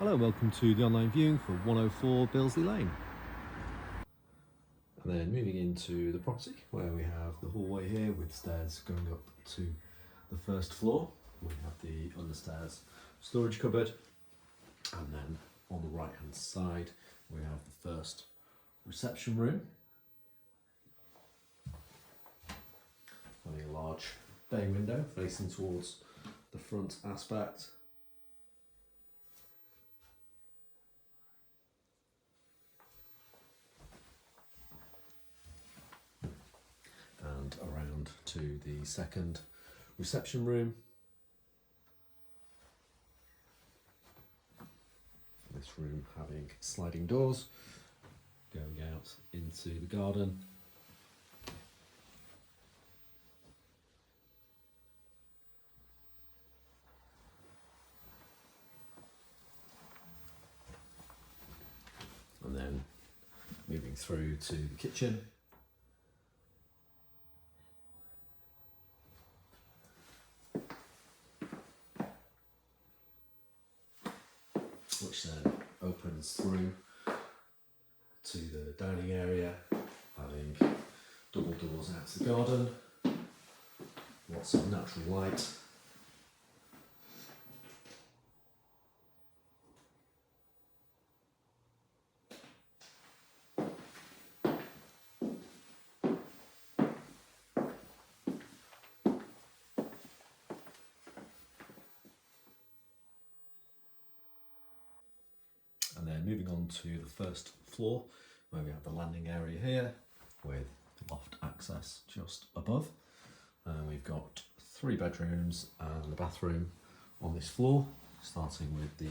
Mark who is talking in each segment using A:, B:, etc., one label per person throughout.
A: Hello, welcome to the online viewing for 104 Billesley Lane. And then moving into the property where we have the hallway here with stairs going up to the first floor. We have the understairs storage cupboard, and then on the right hand side we have the first reception room. Having a large bay window facing towards the front aspect. And around to the second reception room. This room having sliding doors going out into the garden. And then moving through to the kitchen. Which then opens through to the dining area, having double doors out to the garden, lots of natural light. And then moving on to the first floor where we have the landing area here with loft access just above. And we've got 3 bedrooms and a bathroom on this floor, starting with the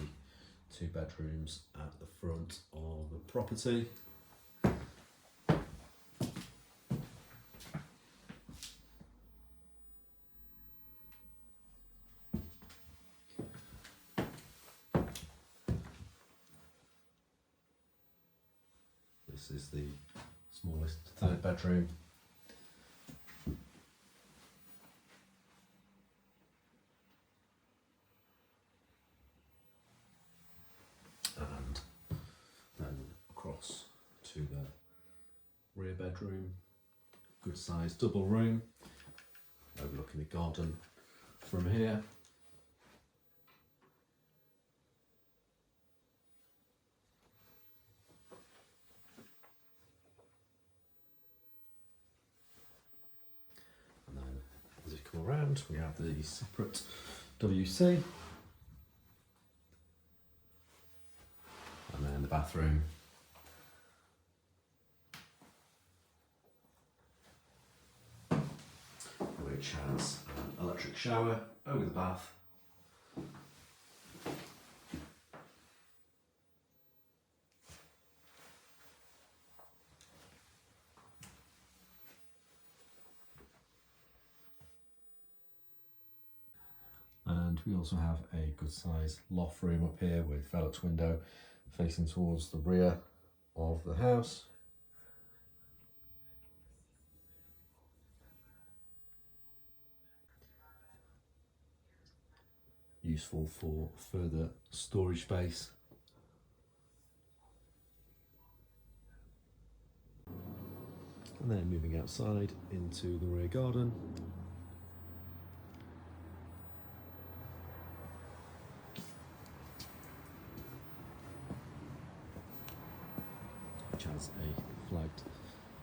A: 2 bedrooms at the front of the property. This is the smallest 3rd bedroom. And then across to the rear bedroom, good sized double room, overlooking the garden from here. As you come around, we have the separate WC, and then the bathroom, which has an electric shower over the bath. And we also have a good sized loft room up here with Velux window facing towards the rear of the house. Useful for further storage space. And then moving outside into the rear garden. Which has a flagged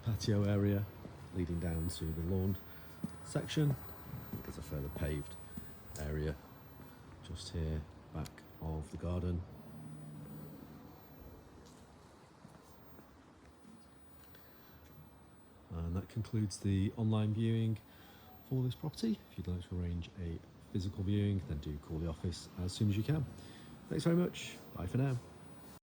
A: patio area leading down to the lawn section. There's a further paved area just here back of the garden. And that concludes the online viewing for this property. If you'd like to arrange a physical viewing, then do call the office as soon as you can. Thanks very much. Bye for now.